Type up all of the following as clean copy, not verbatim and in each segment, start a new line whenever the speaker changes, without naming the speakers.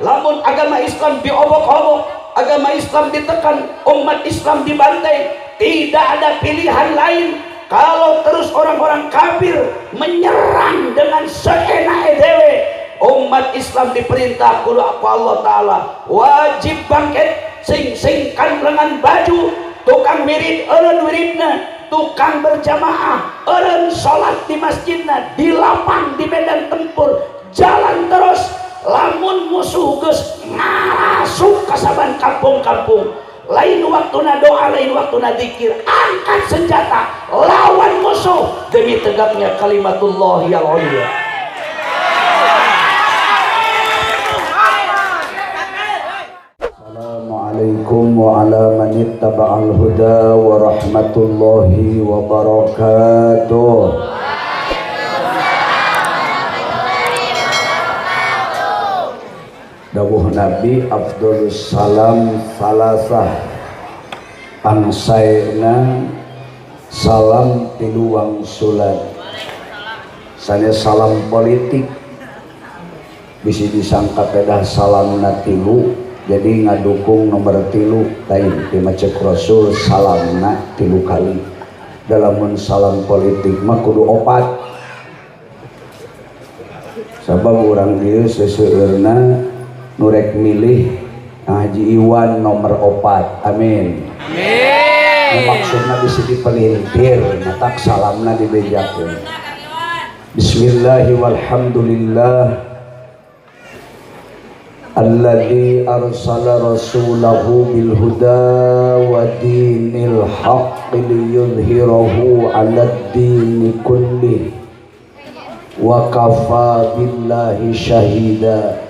Lamun agama Islam diobok-obok, agama Islam ditekan, umat Islam dibantai, tidak ada pilihan lain kalau terus orang-orang kafir menyerang dengan seenak dewe. Umat Islam diperintah kudu Allah Ta'ala wajib bangkit, sing lengan baju, tukang wirid eureun wiridna, tukang berjamaah eureun salat di masjidna, di lapang, di medan tempur, jalan terus. Lamun musuh geus ngarasuk ka saban kampung-kampung, lain waktuna doa, lain waktuna zikir, angkat senjata lawan musuh demi tegaknya kalimatullah yang ulya. Assalamualaikum wa ala man ittaba'al huda wa rahmatullahi wa barakatuh. Dawuh Nabi afdhalus salam salasah, pangsaena salam tilu wangsulan. Sanes salam politik bisi disangka pedah salamna tilu, jadi ngadukung nomor tilu lain di macek Rasul salamna tilu kali. Dalamun salam politik mah kudu opat, sabab urang dieu seseueurna nurek milih Haji Iwan nomor 4. Amin. Amin. Maksudna bisa dipelintir, matak salamna dibejakeun. Bismillahi walhamdulillah alladzi arsala rasulahu bil huda wa dinil haqqi liyudhhirahu 'alad dini kullih wa kafa billahi syahida.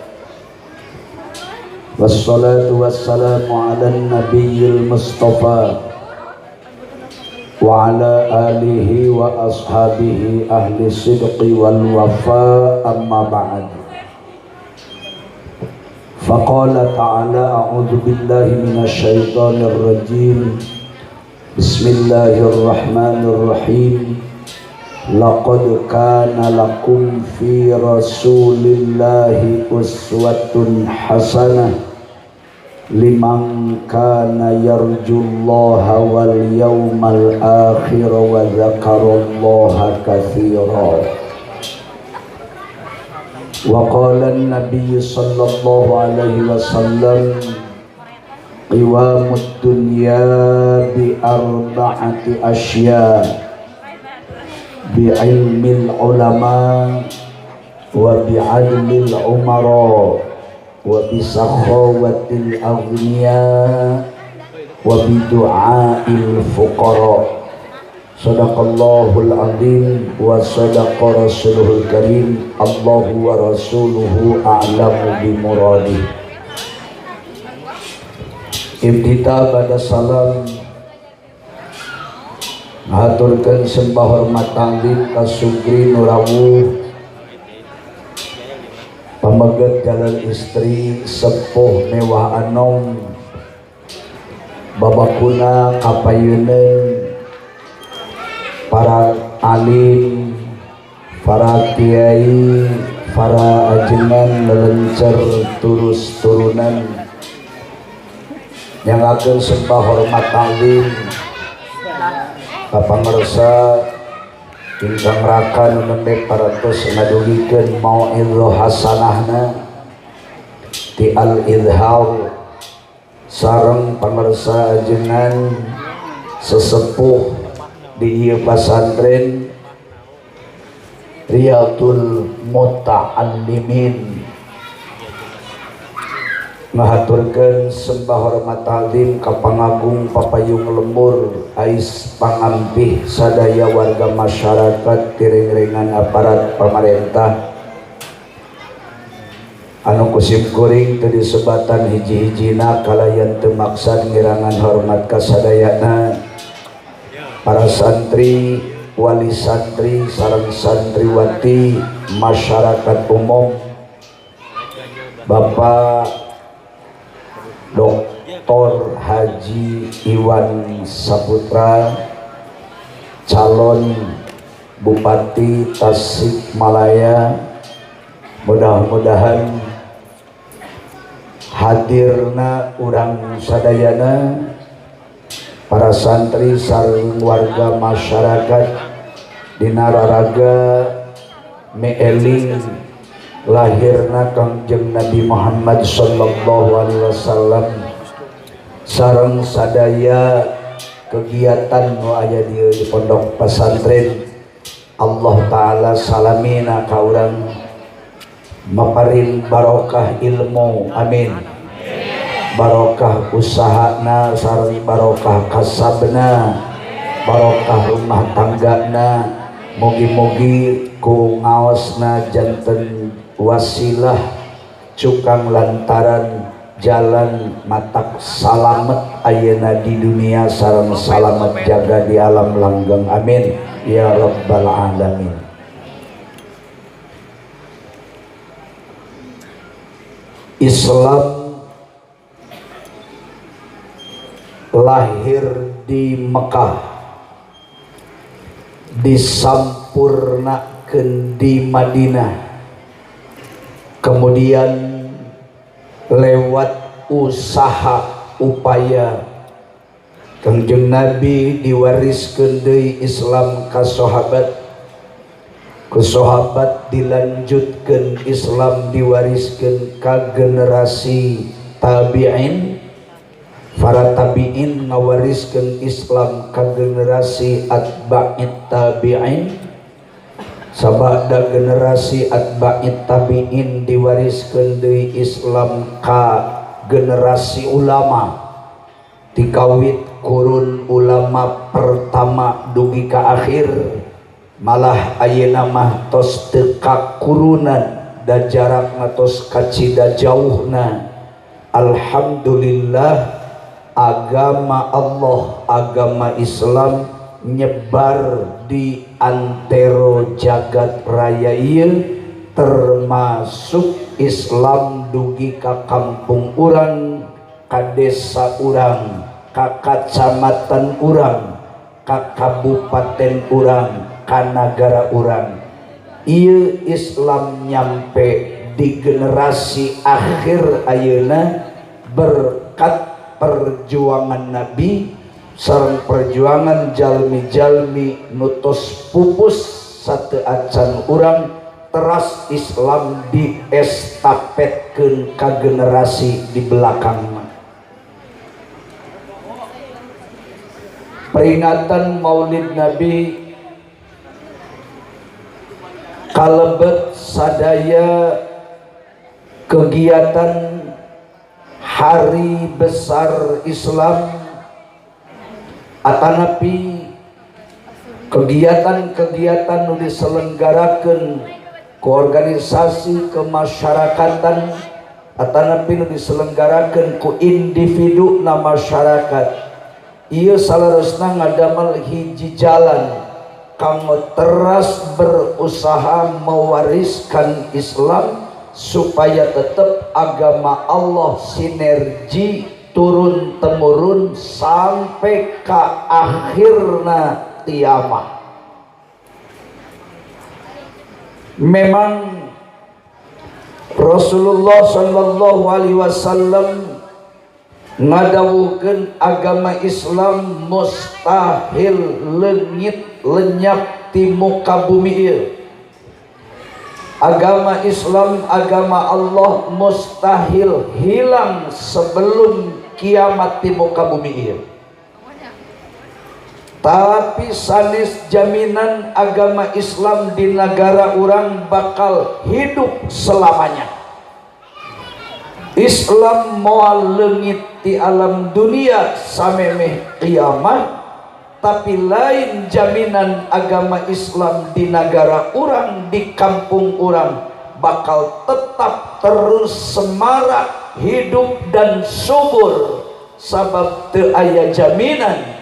Wassalatu wassalamu ala nabiyil mustafa wa ala alihi wa ashabihi ahli sidqi wal wafa, amma ba'd. Faqala ta'ala a'udzu billahi minasy syaithanir rajim. Bismillahirrahmanirrahim. Laqad kana lakum fi rasulillahi uswatun hasanah liman kana yarjullaha wal yawmal akhir wa dzakarallaha katsira. Wa qala an-nabiy sallallahu alaihi wasallam qiwamud dunya bi arba'ati asya' bi'ilmil ulama wa bi'adlil umara wa bisakhawatil aghniya wa bidu'ail fuqara. Sadaqallahul azim wa sadaqa rasuluhul karim. Allahu wa rasuluhu a'lamu bimuradih. Ibtita pada salam ngaturkeun sembah hormat tanggih ka Sugri Nurawuh, pameget jalan istri sepuh mewah anom, babakuna kapayeuneun para alim, para kiai, para ajengan lelencer turus turunan yang akan sembah hormat tanggih pamirsa ingkang rakan nembe paratos ngadulikeun mau'izah hasanahna ti al-idhar sareng pamirsa ajengan sesepuh di ieu pasantren Riyadul Muta'allimin, ngahaturkeun sembah hormat ta'zim ka pangagung papayung lembur ais pangampih sadaya warga masyarakat tiring-ringan aparat pamarentah anu kusim kuring teu disebatan hiji-hijina kalayan teu maksad ngirangan hormat ka sadayana para santri, wali santri, sareng santriwati, masyarakat umum, Bapak Dr. Haji Iwan Saputra, calon Bupati Tasikmalaya, mudah-mudahan hadirna urang sadayana para santri sareng warga masyarakat dina raraga meeling lahirna Kangjeng Nabi Muhammad sallallahu alaihi wasallam sareng sadaya kegiatan nu aya di pondok pesantren. Allah taala salamina ka urang maparin barokah ilmu, amin, barokah usahana sareng barokah kasabna, barokah rumah tanggana, mugi-mugi ku ngaosna janten wasilah cukang lantaran jalan matak salamet ayeuna di dunia sareng salamet jaga di alam langgeng, amin ya rabbal alamin. Islam lahir di Mekah, disampurnakeun di Madinah, kemudian lewat usaha upaya Kangjeng Nabi diwariskeun deui Islam ka sahabat, ku sahabat dilanjutkeun Islam diwariskeun ka generasi tabi'in, para tabi'in ngawariskeun Islam ka generasi atba'it tabi'in, sabada generasi atba'it tabi'in diwariskeun deui Islam ka generasi ulama, dikawit kurun ulama pertama dugi ka akhir, malah ayeuna mah tos teu kakurunan da jarakna tos kacida jauhna. Alhamdulillah agama Allah, agama Islam nyebar di antero jagat raya ieu, termasuk Islam dugi ka kampung urang, ka desa urang, ka kacamatan urang, ka kabupaten urang, ka nagara urang. Ieu Islam nyampe di generasi akhir ayeuna berkat perjuangan Nabi sareng perjuangan jalmi-jalmi nutos pupus sateu acan urang, teras Islam diestafetkeun ka generasi di belakangna. Peringatan Maulid Nabi kalebet sadaya kegiatan hari besar Islam, atanapi kegiatan-kegiatan nu diselenggarakeun ku organisasi kemasyarakatan, atanapi nu diselenggarakeun ku individu na masyarakat. Ieu salaresna ngadamel hiji jalan kanggo teras berusaha mewariskan Islam supaya tetap agama Allah sinergi turun temurun sampai ke akhirna kiamat. Memang Rasulullah sallallahu alaihi wasallam ngadawuhkeun agama Islam mustahil leungit lenyap ti muka bumi ieu. Agama Islam, agama Allah mustahil hilang sebelum kiamat di muka bumi ieu. Tapi sanes jaminan agama Islam di negara urang bakal hidup selamanya. Islam moal leungit di alam dunia samemeh kiamat, tapi lain jaminan agama Islam di negara urang, di kampung urang bakal tetap terus semarak hidup dan subur, sabab teu aya jaminan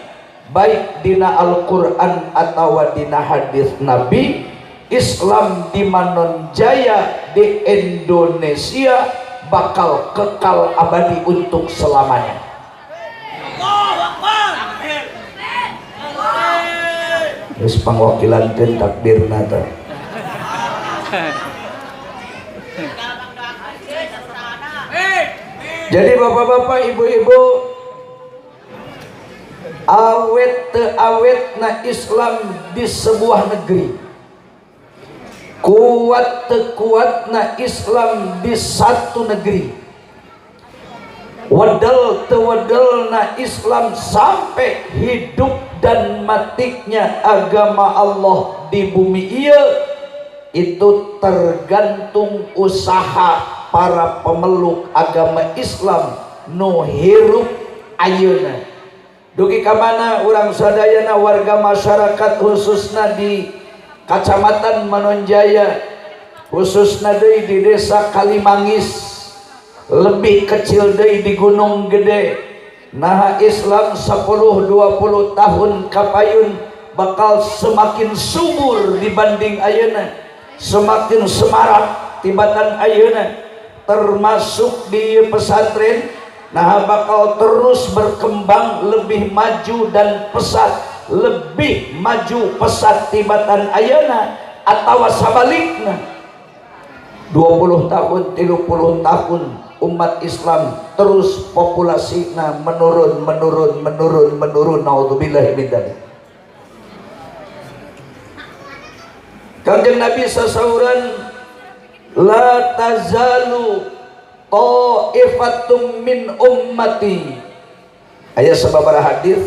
baik dina Al-Quran atau dina hadis Nabi Islam di Manon Jaya di Indonesia bakal kekal abadi untuk selamanya. Terus pangwakilankeun takdirna teh. Jadi bapak-bapak, ibu-ibu, awet te awet na Islam di sebuah negeri, kuat te kuat na Islam di satu negeri, wadal te wadal na Islam sampai hidup dan matinya agama Allah di bumi itu tergantung usaha para pemeluk agama Islam nu hirup ayeuna. Dugi kamana urang sadayana warga masyarakat khususna di Kacamatan Manonjaya, khususna deui di Desa Kalimangis, lebih kecil deui di Gunung Gede. Nah Islam 10-20 tahun kapayun bakal semakin subur dibanding ayeuna, semakin semarak tibatan ayeuna, termasuk di pesantren. Nah bakal terus berkembang lebih maju dan pesat, lebih maju pesat tibatan ayeuna atawa sabalikna 20 tahun 30 tahun umat Islam terus populasinya menurun naudzubillahi min dzalik. Kanjeng Nabi sasauran, la tazalu ta'ifatum min ummati, aya sababaraha hadis,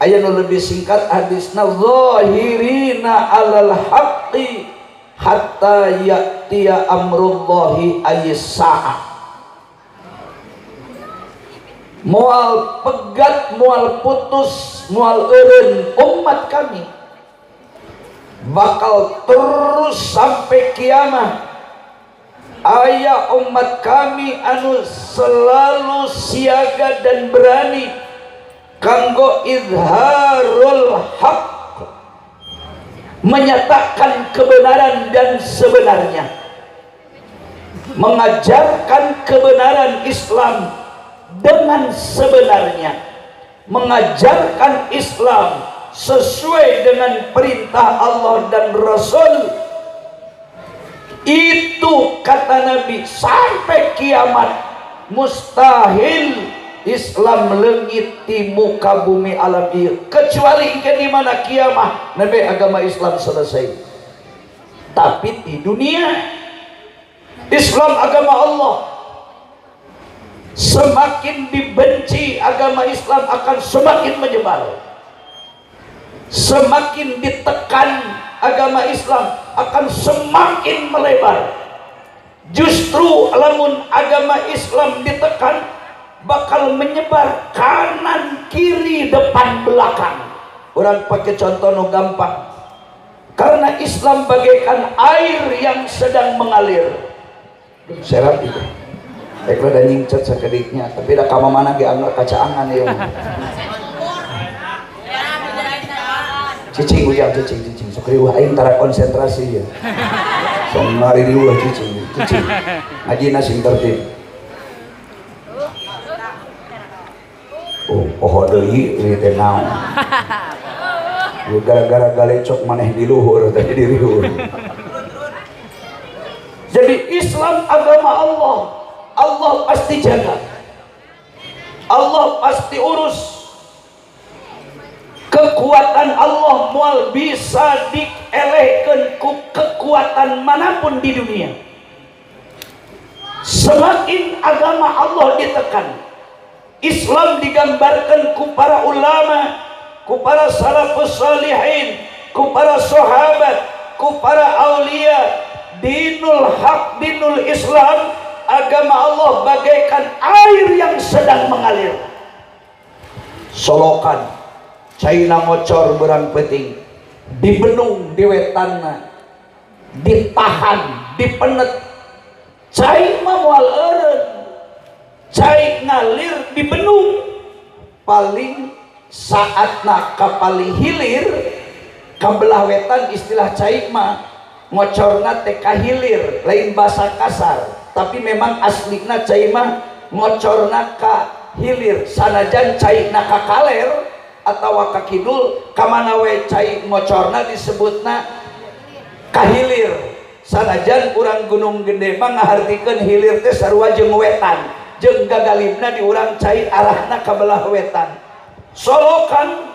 aya nu lebih singkat hadisna, zahirina alal haqqi hatta ya'tiya amrullahi ayyisa'ah. Moal pegat, moal putus, moal eureun umat kami bakal terus sampai kiamat. Aya umat kami anu selalu siaga dan berani kanggo izharul haq, menyatakan kebenaran dan sebenarnya, mengajarkan kebenaran Islam dengan sebenarnya, mengajarkan Islam sesuai dengan perintah Allah dan Rasul. Itu kata Nabi, sampai kiamat mustahil Islam leungit di muka bumi alam ieu, kecuali ke di mana kiamat nabi agama Islam selesai. Tapi di dunia Islam agama Allah semakin dibenci, agama Islam akan semakin menyebar. Semakin ditekan, agama Islam akan semakin melebar. Justru lamun agama Islam ditekan, bakal menyebar kanan kiri depan belakang. Orang pakai contoh no gampang, karena Islam bagaikan air yang sedang mengalir. Serap itu ekor dan nyingcet sakediknya, tapi dah kama mana ge anggar kacaangan ya. Cicing uyang cicing sok riwah aing tara konsentrasi ya. Sok mari riwah cicing ngajina sing tertib. Oh poho deui ieu teh naon. Gara-gara galecok maneh di luhur tadi di riwah. Jadi Islam agama Allah, Allah pasti jaga, Allah pasti urus. Kekuatan Allah moal bisa dielehkeun ku kekuatan manapun di dunia. Semakin agama Allah ditekan, Islam digambarkan ku para ulama, ku para salafus salihin, ku para sahabat, ku para aulia. Dinul haq, dinul Islam, agama Allah bagaikan air yang sedang mengalir. Solokan caina ngocor berang peting, dibenung di wetanna, ditahan, dipenet. Cai mah moal eureun, cai ngalir dibenung. Paling saatna kapali hilir kabelah wetan, istilah cai mah ngocorna teh kahilir, lain bahasa kasar, tapi memang aslina cai mah ngocorna ka hilir. Sanajan cai na ka kaler atawa ka kidul, kamana we cai ngocorna disebutna kahilir. Sanajan urang Gunung Gede mah ngahartikeun hilir teh sarua jeung wetan, jeung gagalibna di urang cai arahna ka belah wetan. Solokan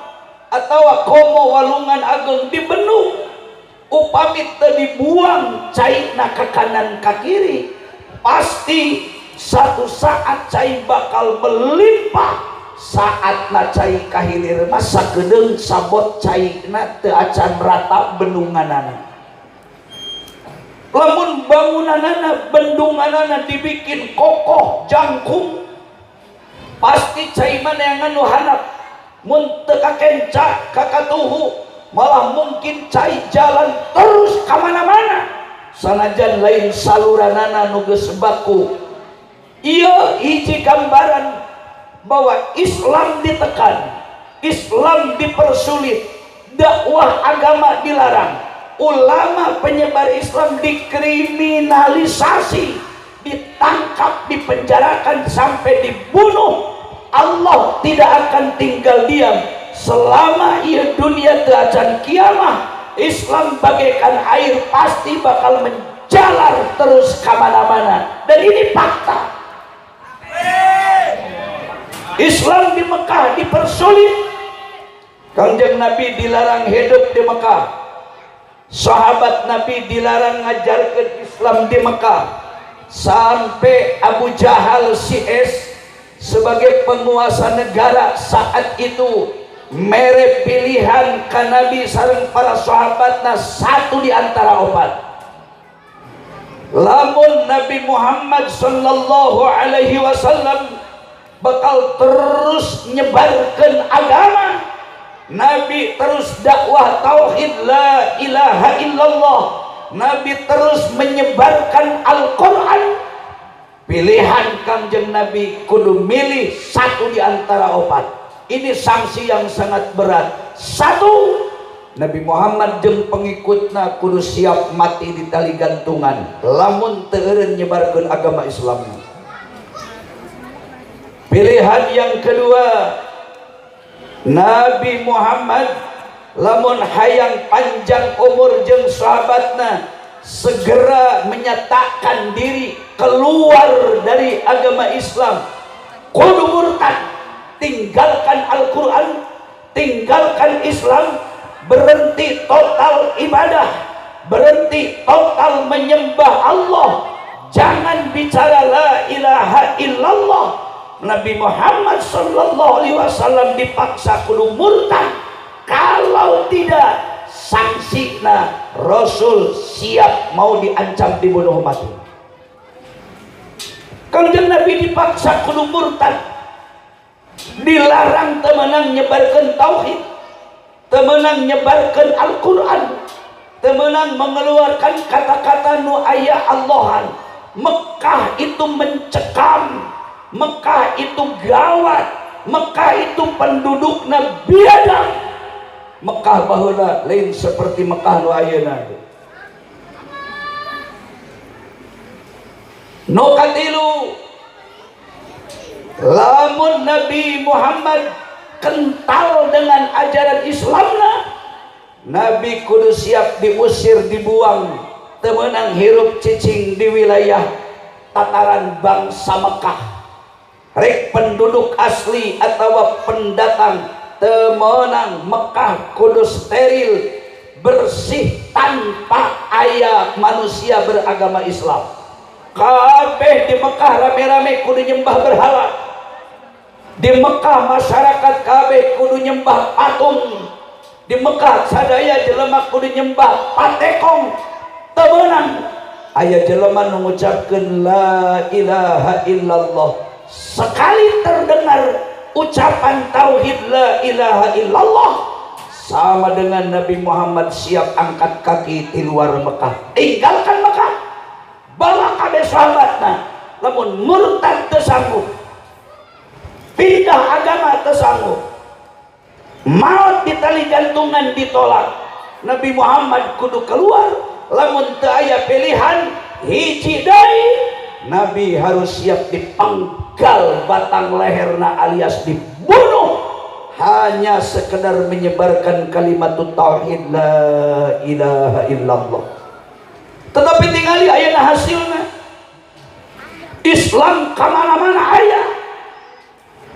atawa komo walungan agung dibenu, upami teu dibuang caina ka kanan ka kiri, pasti satu saat cai bakal melimpah. Saatna cai kahilir mah sakedeung sabot caina teu acan rata bendunganana. Lamun bangunanana bendunganana dibikin kokoh jangkung, pasti cai mana yang anu hanap mun teu kakenca kakatuhu, malah mungkin cai jalan terus kamana-mana sanajan lain saluranana nu geus baku. Ieu hiji gambaran bahwa Islam ditekan, Islam dipersulit, dakwah agama dilarang, ulama penyebar Islam dikriminalisasi, ditangkap, dipenjarakan sampai dibunuh. Allah tidak akan tinggal diam selama ia dunia teu acan kiamah. Islam bagaikan air pasti bakal menjalar terus kemana-mana, dan ini fakta. Islam di Mekah dipersulit, Kanjeng Nabi dilarang hidup di Mekah, sahabat Nabi dilarang ngajarkan Islam di Mekah, sampai Abu Jahal CS sebagai penguasa negara saat itu mere pilihan ka Nabi sareng para sahabatna satu di antara opat. Lamun Nabi Muhammad sallallahu alaihi wasallam bakal terus nyebarkan agama, Nabi terus dakwah tauhid la ilaha illallah, Nabi terus menyebarkan Al-Quran, pilihan Kanjeng Nabi kudu milih satu di antara opat. Ini sanksi yang sangat berat. Satu, Nabi Muhammad jeung pengikutna kudu siap mati di tali gantungan lamun teu eureun nyebarkeun agama Islam. Pilihan yang kedua, Nabi Muhammad lamun hayang panjang umur jeung sahabatna segera menyatakan diri keluar dari agama Islam, kudu murtad, tinggalkan Al-Quran, tinggalkan Islam, berhenti total ibadah, berhenti total menyembah Allah, jangan bicara la ilaha illallah. Nabi Muhammad sallallahu alaihi wasallam dipaksa kudu murtad, kalau tidak sanksina Rasul siap mau diancam dibunuh mati. Kanjeng Nabi dipaksa kudu murtad, dilarang temenang nyebarkan tauhid, temenang nyebarkan Al-Quran, temenang mengeluarkan kata-kata nu aya Allahan. Mekah itu mencekam, Mekah itu gawat, Mekah itu pendudukna biadab. Mekah baheula lain seperti Mekah nu ayeuna. Nu katilu, lamun Nabi Muhammad kental dengan ajaran Islamna, Nabi kudu siap diusir, dibuang, teu meunang hirup cicing di wilayah tataran bangsa Mekah. Rek penduduk asli atau pendatang teu meunang, Mekah kudu steril, bersih, tanpa aya manusia beragama Islam. Kabeh di Mekah rame-rame kudu nyembah berhala. Di Mekah masyarakat kabeh kudu nyembah patung. Di Mekah sadaya jelema kudu nyembah patekong. Teu meunang aya jelema nu ngucapkeun la ilaha illallah. Sekali terdengar ucapan tauhid la ilaha illallah, sama dengan Nabi Muhammad siap angkat kaki di luar Mekah, tinggalkan Mekah, bawa kabeh sahabatna. Lamun murtad teu sanggup, pindah agama teu sanggup, maut di tali gantungan ditolak, Nabi Muhammad kudu keluar. Lamun teu aya pilihan hiji deui, Nabi harus siap dipenggal batang leherna alias dibunuh, hanya sekedar menyebarkan kalimat tauhid la ilaha illallah. Tetapi tingali ayeuna hasilna, Islam kemana-mana ayah,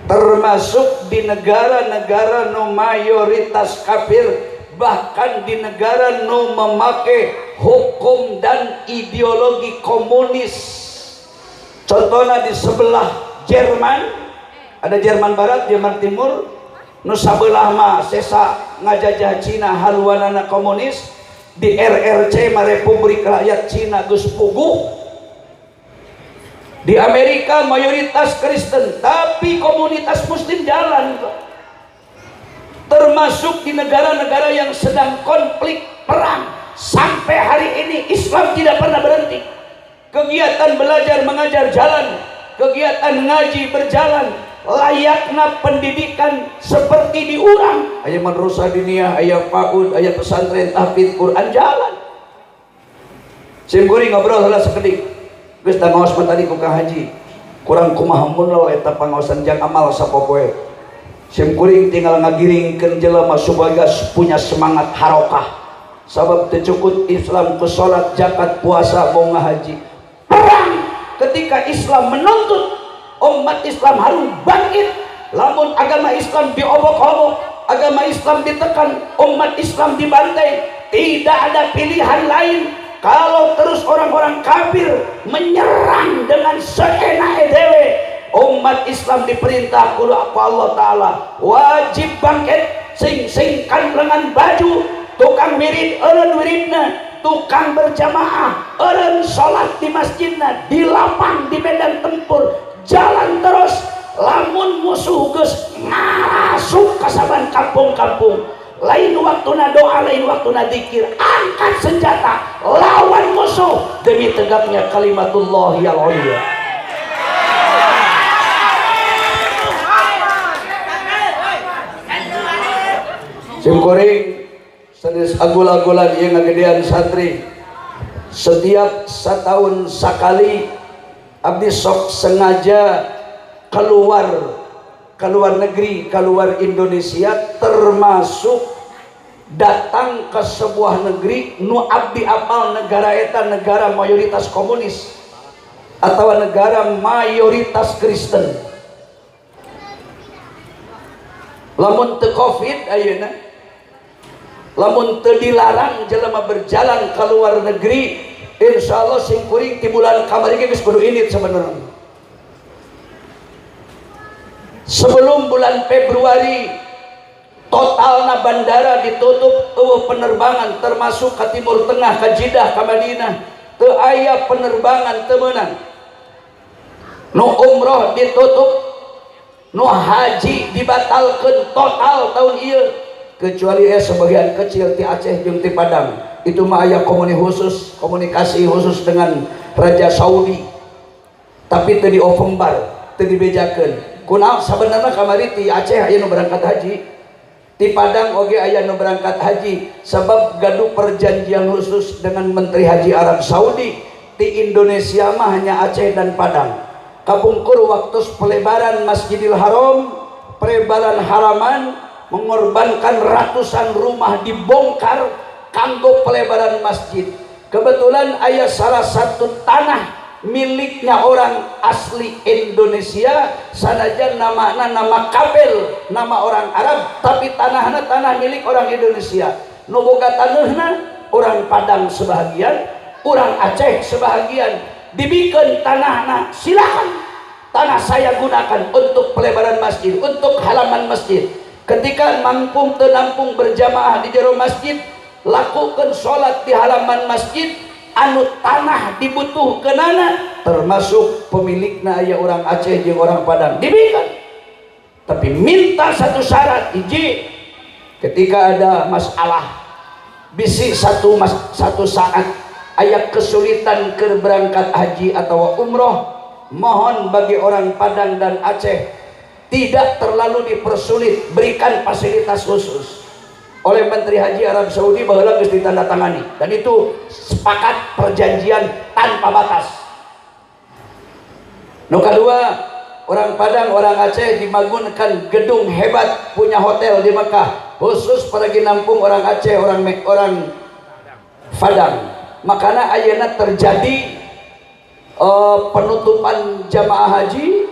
termasuk di negara-negara no mayoritas kafir, bahkan di negara no memakai hukum dan ideologi komunis. Contohnya di sebelah Jerman, ada Jerman Barat, Jerman Timur, nu sabelah mah sesa ngajajah Cina haluanana komunis. Di RRC mah Republik Rakyat Cina geus puguh. Di Amerika mayoritas Kristen, tapi komunitas Muslim jalan. Termasuk di negara-negara yang sedang konflik perang, sampai hari ini Islam tidak pernah berhenti. Kegiatan belajar mengajar jalan, kegiatan ngaji berjalan, layaknya pendidikan seperti di urang. Aya madrasah diniyah, aya PAUD, aya pesantren tahfidz Quran jalan. Simkuring ngobrol heula sakedik. Geus da ngaos mah tadi ku Kang Haji. Kurang kumaha mun eta pangaosan jang amal sapopoe. Simkuring tinggal ngagiringkeun jelema supaya punya semangat harokah. Sabab teu cukup Islam ku salat, zakat, puasa, mau ngahaji. Perang ketika Islam menuntut umat Islam harus bangkit. Lamun agama Islam diobok-obok, agama Islam ditekan, umat Islam dibantai, tidak ada pilihan lain. Kalau terus orang-orang kafir menyerang dengan seenak dewe, umat Islam diperintah ku Allah Ta'ala wajib bangkit, sing lengan baju, tukang wirid eureun wiridna, tukang berjamaah eureun salat di masjidna, di lapang, di medan tempur, jalan terus. Lamun musuh geus masuk ka saban kampung-kampung, lain waktuna doa, lain waktuna zikir, angkat senjata lawan musuh demi tegaknya kalimatullah ya ulya. Simkuring sanes agul-agulan ieu ngagedean santri. Setiap setahun sekali abdi sok sengaja keluar negeri, keluar Indonesia, termasuk datang ke sebuah negeri nu abdi apal negara eta negara mayoritas komunis atau negara mayoritas Kristen. Lamun teu Covid ayeuna, lamun teu dilarang jelema berjalan ke luar negeri, insyaallah simkuring ti bulan kamari geus kudu init sebenarnya. Sebelum bulan Februari totalna bandara ditutup, penerbangan termasuk ke Timur Tengah, ke Jeddah, ke Madinah, teu aya penerbangan teu meunang. Nu umroh ditutup, nu haji dibatalkeun total tahun ieu, kecuali sebagian kecil ti Aceh jeung ti Padang. Itu mah aya komunikasi khusus dengan Raja Saudi, tapi teu diofembar, teu dibejakeun. Kunaon sabenerna kamari ti Aceh aya nu berangkat haji, ti Padang oge aya nu berangkat haji, sebab gaduh perjanjian khusus dengan Menteri Haji Arab Saudi. Ti Indonesia mah hanya Aceh dan Padang. Kapungkur waktu pelebaran Masjidil Haram, pelebaran halaman, mengorbankan ratusan rumah dibongkar kanggo pelebaran masjid. Kebetulan aya salah satu tanah miliknya orang asli Indonesia, sanajan namana nama Kabel, nama orang Arab, tapi tanahnya tanah milik orang Indonesia. Nu boga taneuhna orang Padang sebahagian, orang Aceh sebahagian. Dibikeun tanahna, silakan tanah saya gunakan untuk pelebaran masjid, untuk halaman masjid. Ketika mampu teu nampung berjamaah di jero masjid, lakukan sholat di halaman masjid. Anu tanah dibutuhkeunana termasuk pemilikna aya orang Aceh jeung orang Padang diberikan, tapi minta satu syarat. Hiji, ketika ada masalah bisi satu saat aya kesulitan ke berangkat haji atau umroh, mohon bagi orang Padang dan Aceh tidak terlalu dipersulit, berikan fasilitas khusus oleh Menteri Haji Arab Saudi bahwa geus ditandatangani, dan itu sepakat perjanjian tanpa batas. Nu kedua, orang Padang, orang Aceh dibangunkan gedung hebat, punya hotel di Mekah khusus pergi nampung orang Aceh, orang Padang. Makanya ayeuna terjadi penutupan jamaah haji,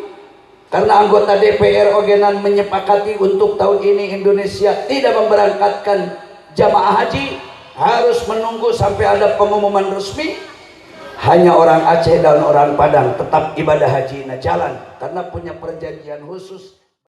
karena anggota DPR ogenan menyepakati untuk tahun ini Indonesia tidak memberangkatkan jamaah haji, harus menunggu sampai ada pengumuman resmi. Hanya orang Aceh dan orang Padang tetap ibadah haji jalan karena punya perjanjian khusus.